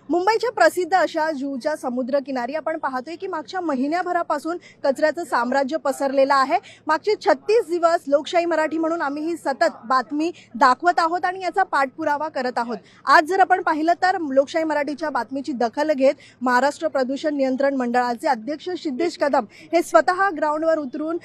मुंबईच्या प्रसिद्ध अशा जुहूच्या समुद्रकिनारी आपण पाहतोय की मागच्या महिन्याभरापासून कचऱ्याचं साम्राज्य पसरलेलं आहे। मागचे 36 दिवस लोकशाही मराठी म्हणून आम्ही ही सतत बातमी दाखवत आहोत आणि याचा पाठपुरावा करत आहोत। आज जर आपण पाहिलं तर लोकशाही मराठीच्या बातमीची दखल घेत महाराष्ट्र प्रदूषण नियंत्रण मंडळाचे अध्यक्ष सिद्धेश कदम हे स्वतः ग्राउंडवर उतरून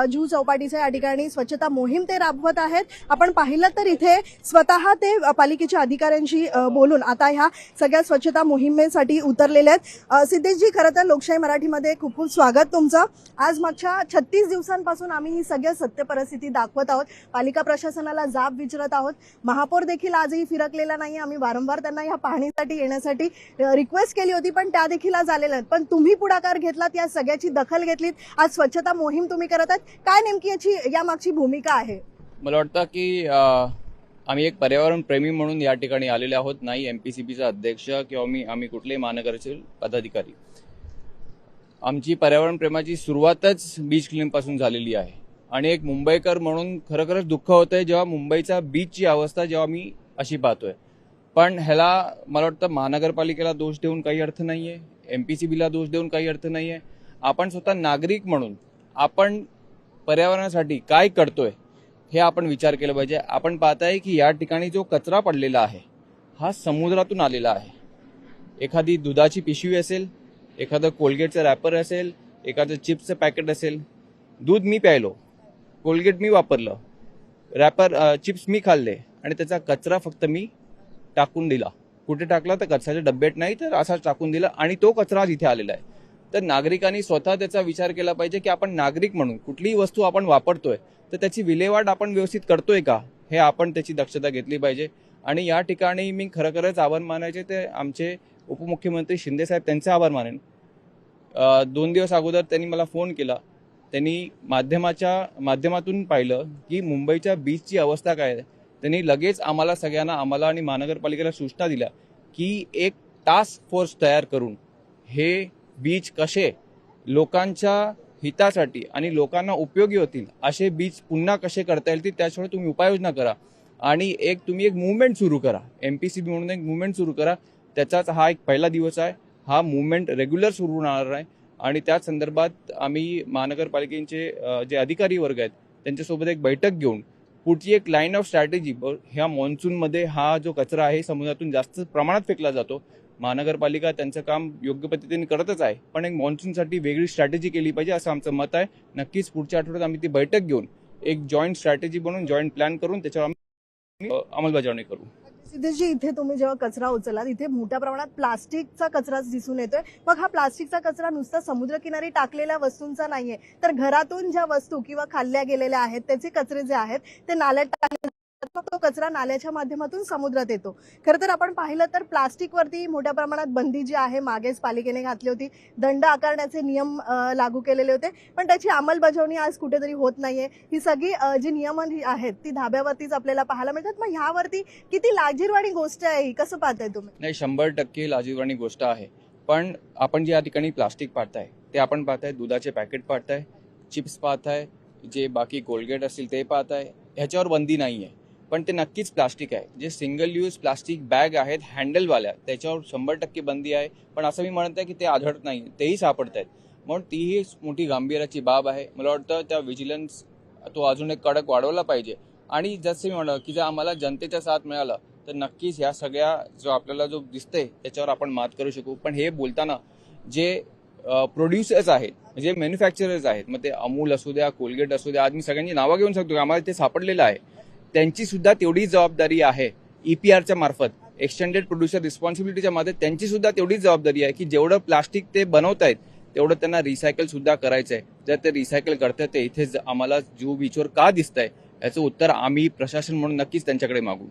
जुहू चौपाटीच्या या ठिकाणी स्वच्छता मोहीम ते राबवत आहेत। आपण पाहिलं तर इथे स्वतः ते पालिकेच्या अधिकाऱ्यांशी बोलून आता ह्या सगळ्या स्वच्छता मोहिमेसाठी उतरलेले आहेत। सिद्धेशजी, खरं तर लोकशाही मराठीमध्ये खूप खूप स्वागत तुमचं। आज मागच्या 36 दिवसांपासून आम्ही ही सगळ्या सत्य परिस्थिती दाखवत आहोत, पालिका प्रशासनाला जाब विचारत आहोत। महापौर देखील आजही फिरकलेला नाही। आम्ही वारंवार त्यांना या पाहणीसाठी येण्यासाठी रिक्वेस्ट केली होती, पण त्या देखील आज आलेल्या आहेत। पण तुम्ही पुढाकार घेतलात, या सगळ्याची दखल घेतलीत, आज स्वच्छता मोहीम तुम्ही करत आहात। काय नेमकी याची यामागची भूमिका आहे? मला वाटतं की आम्ही एक पर्यावरण प्रेमी म्हणून या ठिकाणी आलेले आहोत, नाही एमपीसीबीचा अध्यक्ष किंवा आम्ही कुठलेही महानगराचे पदाधिकारी। आमची पर्यावरण प्रेमाची सुरुवातच बीच क्लीन पासून झालेली आहे आणि एक मुंबईकर म्हणून खरोखरच दुःख होतंय जेव्हा मुंबईच्या बीचची अवस्था जेव्हा मी अशी पाहतोय। पण ह्याला मला वाटतं महानगरपालिकेला दोष देऊन काही अर्थ नाहीये, एमपीसीबीला दोष देऊन काही अर्थ नाहीये। आपण स्वतः नागरिक म्हणून आपण पर्यावरणासाठी काय करतोय हे आपण विचार केला पाहिजे। आपण पाहताय की या ठिकाणी जो कचरा पडलेला आहे हा समुद्रातून आलेला आहे। एखादी दुधाची पिशवी असेल, एखादं कोलगेटचं रॅपर असेल, एखादं चिप्सचं पॅकेट असेल। दूध मी प्यायलो, कोलगेट मी वापरलं, रॅपर चिप्स मी खाल्ले आणि त्याचा कचरा फक्त मी टाकून दिला। कुठे टाकला तर कचऱ्याच्या डब्यात नाही, तर असाच टाकून दिला आणि तो कचरा इथे आलेला आहे। तर नागरिकांनी स्वतः त्याचा विचार केला पाहिजे की आपण नागरिक म्हणून कुठलीही वस्तू आपण वापरतोय तर त्याची विल्हेवाट आपण व्यवस्थित करतोय का, हे आपण त्याची दक्षता घेतली पाहिजे। आणि या ठिकाणी मी खरोखरच आभार मानायचे ते आमचे उपमुख्यमंत्री शिंदे साहेब, त्यांचे आभार मानेन। 2 दिवस अगोदर त्यांनी मला फोन केला, त्यांनी माध्यमातून पाहिलं की मुंबईच्या बीचची अवस्था काय आहे। त्यांनी लगेच आम्हाला आणि महानगरपालिकेला सूचना दिल्या की एक टास्क फोर्स तयार करून हे बीच कसे लोकांच्या हितासाठी आणि लोकांना उपयोगी होतील असे बीच पुन्हा कसे करता येतील त्याच्यावर तुम्ही उपाययोजना करा आणि तुम्ही एक मूवमेंट सुरू करा, एमपीसीबी म्हणून एक मूवमेंट सुरू करा। त्याचाच हा एक पहिला दिवस आहे। हा मूवमेंट रेग्युलर सुरू होणार आहे आणि त्या संदर्भात आम्ही महानगरपालिकेचे जे अधिकारी वर्ग आहेत त्यांच्यासोबत एक बैठक घेऊन पुढची एक लाईन ऑफ स्ट्रॅटेजी, ह्या मॉन्सूनमध्ये हा जो कचरा आहे समुद्रातून जास्त प्रमाणात फेकला जातो। महानगरपालिका त्यांचं काम योग्य पद्धतीने करतच आहे, पण एक मॉन्सूनसाठी वेगळी स्ट्रॅटेजी केली पाहिजे असं आमचं मत आहे। नक्कीच पुढच्या आठवड्यात आम्ही ती बैठक घेऊन एक जॉईंट स्ट्रॅटेजी बनवून जॉईंट प्लॅन करून त्याच्यावर आम्ही अंमलबजावणी करू। सिद्धेशजी, इथे तुम्ही जेव्हा कचरा उचलाल इथे मोठ्या प्रमाणात प्लास्टिकचा कचरा दिसून येतोय। मग हा प्लास्टिकचा कचरा नुसता समुद्रकिनारी टाकलेल्या वस्तूंचा नाहीये, तर घरातून ज्या वस्तू किंवा खाल्ल्या गेलेल्या आहेत त्याचे कचरे जे आहेत ते नाल्यात टाकले, तो कचरा नाल्याच्या माध्यमातून समुद्रात येतो। खरं तर आपण पाहिलं तर प्लास्टिकवरती मोठ्या प्रमाणात बंदी जी आहे मागेच पालिकेने घातली होती, दंड आकारण्याचे नियम लागू केलेले होते, पण त्याची अंमलबजावणी आज कुठेतरी होत नाहीये। ही सगळी जी नियमन आहेत ती धाब्यावरतीच आपल्याला पाहायला मिळतात। मग ह्यावरती किती लाजिरवाणी गोष्ट आहे ही, कसं पाहताय तुम्ही? नाही, 100% लाजिरवाणी गोष्ट आहे। पण आपण जे या ठिकाणी प्लास्टिक पाहताय ते आपण पाहताय, दुधाचे पॅकेट पाहताय, चिप्स पाहताय, जे बाकी कोलगेट असतील ते पाहताय, ह्याच्यावर बंदी नाहीये। पण ते नक्कीच प्लास्टिक आहे। जे सिंगल यूज प्लास्टिक बॅग आहेत हँडलवाल्या त्याच्यावर 100% बंदी आहे। पण असं मी म्हणत आहे की ते आढळत नाही, तेही सापडत आहेत, म्हणून तीही मोठी गांभीर्याची बाब आहे। मला वाटतं त्या विजिलन्स तो अजून एक कडक वाढवला पाहिजे। आणि जसं मी म्हणलं की जर आम्हाला जनतेचा साथ मिळाला तर नक्कीच ह्या सगळ्या जो आपल्याला जो दिसतंय त्याच्यावर आपण मात करू शकू। पण हे बोलताना जे प्रोड्युसर्स आहेत, जे मॅन्युफॅक्चरर्स आहेत, मग ते अमूल असू द्या, कोलगेट असू द्या, आज मी सगळ्यांची नावं घेऊन सांगतो, आम्हाला ते सापडलेलं आहे, त्यांची सुद्धा तेवढी जबाबदारी आहे। ईपीआरच्या मार्फत, एक्सटेंडेड प्रोड्युसर रिस्पॉन्सिबिलिटीच्या मध्ये त्यांची सुद्धा तेवढीच जबाबदारी आहे की जेवढं प्लास्टिक ते बनवतायत तेवढं त्यांना रिसायकल सुद्धा करायचंय। जर ते रिसायकल करतात ते इथे आम्हाला जुहू बीचवर का दिसतंय याचं उत्तर आम्ही प्रशासन म्हणून नक्कीच त्यांच्याकडे मागू।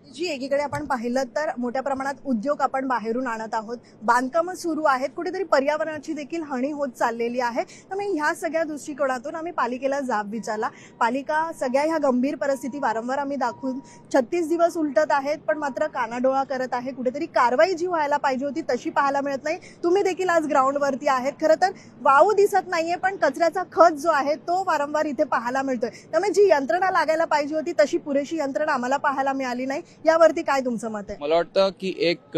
जी, एकीकडे आपण पाहिलं तर मोठ्या प्रमाणात उद्योग आपण बाहेरून आणत आहोत, बांधकामं सुरू आहेत, कुठेतरी पर्यावरणाची देखील हानी होत चाललेली आहे। त्यामुळे ह्या सगळ्या दृष्टिकोनातून आम्ही पालिकेला जाब विचारला। पालिका सगळ्या ह्या गंभीर परिस्थिती वारंवार आम्ही दाखवून 36 दिवस उलटत आहेत, पण मात्र कानाडोळा करत आहे। कुठेतरी कारवाई जी व्हायला पाहिजे होती तशी पाहायला मिळत नाही। तुम्ही देखील आज ग्राउंडवरती आहेत, खरं तर वाळू दिसत नाहीये, पण कचऱ्याचा खच जो आहे तो वारंवार इथे पाहायला मिळतोय। त्यामुळे जी यंत्रणा लागायला पाहिजे होती तशी पुरेशी यंत्रणा आम्हाला पाहायला मिळाली नाही। यावरती काय तुमचं मत आहे? मला वाटतं की एक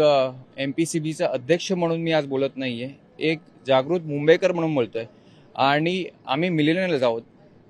MPCBचा अध्यक्ष म्हणून मी आज बोलत नाहीये, एक जागृत मुंबईकर म्हणून बोलतोय. आणि आम्ही मिलेनियल्स आहोत.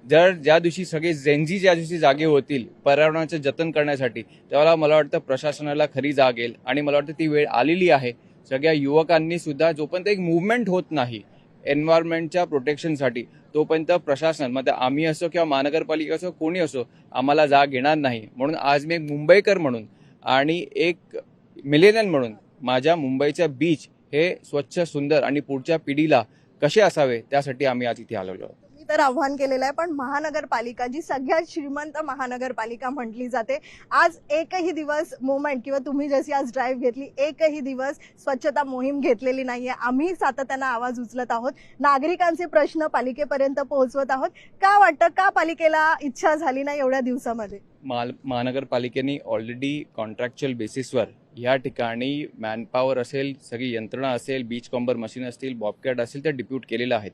ज्या दिवशी सगळे जेनझी ज्या दिवशी जागे होतील पर्यावरणाचे जतन करण्यासाठी, तेव्हा मला वाटतं प्रशासनाला खरी जाग येईल. आणि मला वाटतं ती वेळ आलेली आहे. सगळ्या युवकांनी सुद्धा जोपर्यंत एक मुवमेंट होत नाही एन्व्हायरमेंटच्या प्रोटेक्शनसाठी, तोपर्यंत प्रशासन, मग आम्ही असो किंवा महानगरपालिका असो, कोणी असो, आम्हाला जाग येणार नाही. म्हणून आज मी एक मुंबईकर म्हणून आणि एक मिलेनियल म्हणून माझ्या मुंबईच्या बीच हे स्वच्छ, सुंदर आणि पुढच्या पिढीला कसे असावे त्यासाठी आम्ही आज इथे आलेलो आहोत. मी तर आव्हान केलेलं आहे, पण महानगरपालिका जी सगळ्यात श्रीमंत महानगरपालिका म्हटली जाते, आज एकही दिवस मोमेंट किंवा तुम्ही जशी आज ड्राईव्ह घेतली, एकही दिवस स्वच्छता मोहीम घेतलेली नाहीये. आम्ही सातत्यानं आवाज उचलत आहोत, नागरिकांचे प्रश्न पालिकेपर्यंत पोहोचवत आहोत. का वाटतं, का पालिकेला इच्छा झाली नाही एवढ्या दिवसामध्ये? महानगरपालिकेने ऑलरेडी कॉन्ट्रॅक्च्युअल बेसिसवर या ठिकाणी मॅनपॉवर असेल, सगळी यंत्रणा असेल, बीच कॉम्बर मशीन असतील, बॉबकॅट असेल, त्या डिप्यूट केलेल्या आहेत.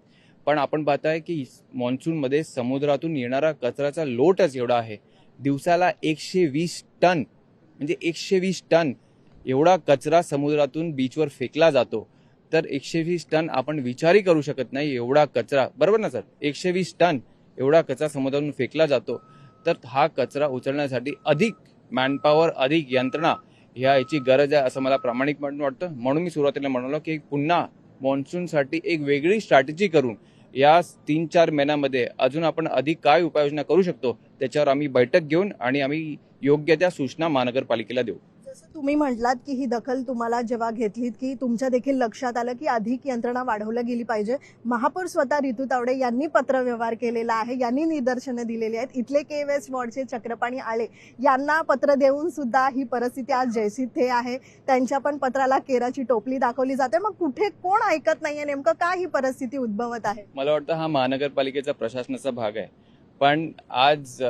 पण आपण पाहताय की मॉन्सूनमध्ये समुद्रातून येणारा कचऱ्याचा लोटच एवढा आहे. दिवसाला 120 टन, म्हणजे 120 टन एवढा कचरा समुद्रातून बीचवर फेकला जातो. तर 120 टन आपण विचारही करू शकत नाही एवढा कचरा, बरोबर ना सर? 120 टन एवढा कचरा समुद्रातून फेकला जातो. तर हा कचरा उचलण्यासाठी अधिक मॅनपॉवर, अधिक यंत्रणा याची गरज आहे असं मला प्रामाणिकपणे वाटतं. म्हणून मी सुरुवातीला म्हणालो की पुन्हा मॉन्सूनसाठी एक वेगळी स्ट्रॅटेजी करून या 3-4 महिन्यामध्ये अजून आपण अधिक काय उपाययोजना करू शकतो त्याच्यावर आम्ही बैठक घेऊन आणि आम्ही योग्य त्या सूचना महानगरपालिकेला देऊ. जसं तुम्ही म्हटलात की ही दखल तुम्हाला जेव्हा घेतलीत की तुमच्या देखील लक्षात आलं की अधिक यंत्रणा वाढवल्या गेली पाहिजे. महापौर स्वतः रितू तावडे यांनी पत्रव्यवहार केलेला आहे, यांनी निदर्शनं दिलेली आहेत. इथले KWS वॉर्डचे चक्रपाणी आळे यांना पत्र देऊन सुद्धा ही परिस्थिती आज जैसी थे आहे. त्यांच्या पण पत्राला केराची टोपली दाखवली जाते. मग कुठे कोण ऐकत नाहीये, नेमकं का ही परिस्थिती उद्भवत आहे? मला वाटतं हा महानगरपालिकेचा प्रशासनाचा भाग आहे. पण आज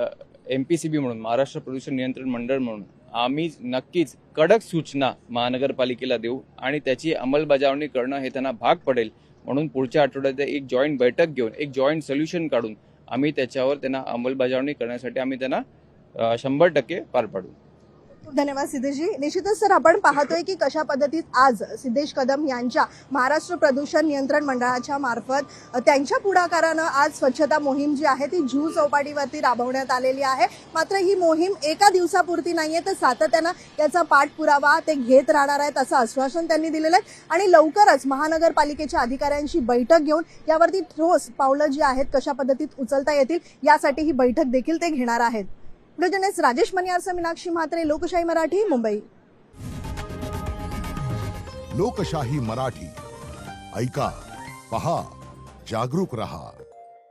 MPCB म्हणून, महाराष्ट्र प्रदूषण नियंत्रण मंडळ म्हणून आम्ही नक्कीच कडक सूचना महानगरपालिकेला देऊ आणि त्याची अंमलबजावणी करणं हे त्यांना भाग पडेल. म्हणून पुढच्या आठवड्यात एक जॉईंट बैठक घेऊन एक जॉईंट सोल्युशन काढून आम्ही त्याच्यावर त्यांना अंमलबजावणी करण्यासाठी आम्ही त्यांना 100% पार पाडू. धन्यवाद सिद्धेशजी. निश्चितच सर, आपण पाहतोय की कशा पद्धतीत आज सिद्धेश कदम यांच्या महाराष्ट्र प्रदूषण नियंत्रण मंडळाच्या मार्फत त्यांच्या पुढाकारानं आज स्वच्छता मोहीम जी आहे ती जुहू चौपाटीवरती राबवण्यात आलेली आहे. मात्र ही मोहीम एका दिवसापुरती नाहीये, तर सातत्यानं याचा पाठपुरावा ते घेत राहणार आहेत असं आश्वासन त्यांनी दिलेलं आहे. आणि लवकरच महानगरपालिकेच्या अधिकाऱ्यांची बैठक घेऊन यावरती ठोस पावलं जी आहेत कशा पद्धतीत उचलता येतील यासाठी ही बैठक देखील ते घेणार आहेत. राजेश मनियारसह मीनाक्षी म्हात्रे, लोकशाही मराठी, मुंबई. लोकशाही मराठी ऐका, पहा, जागरूक रहा.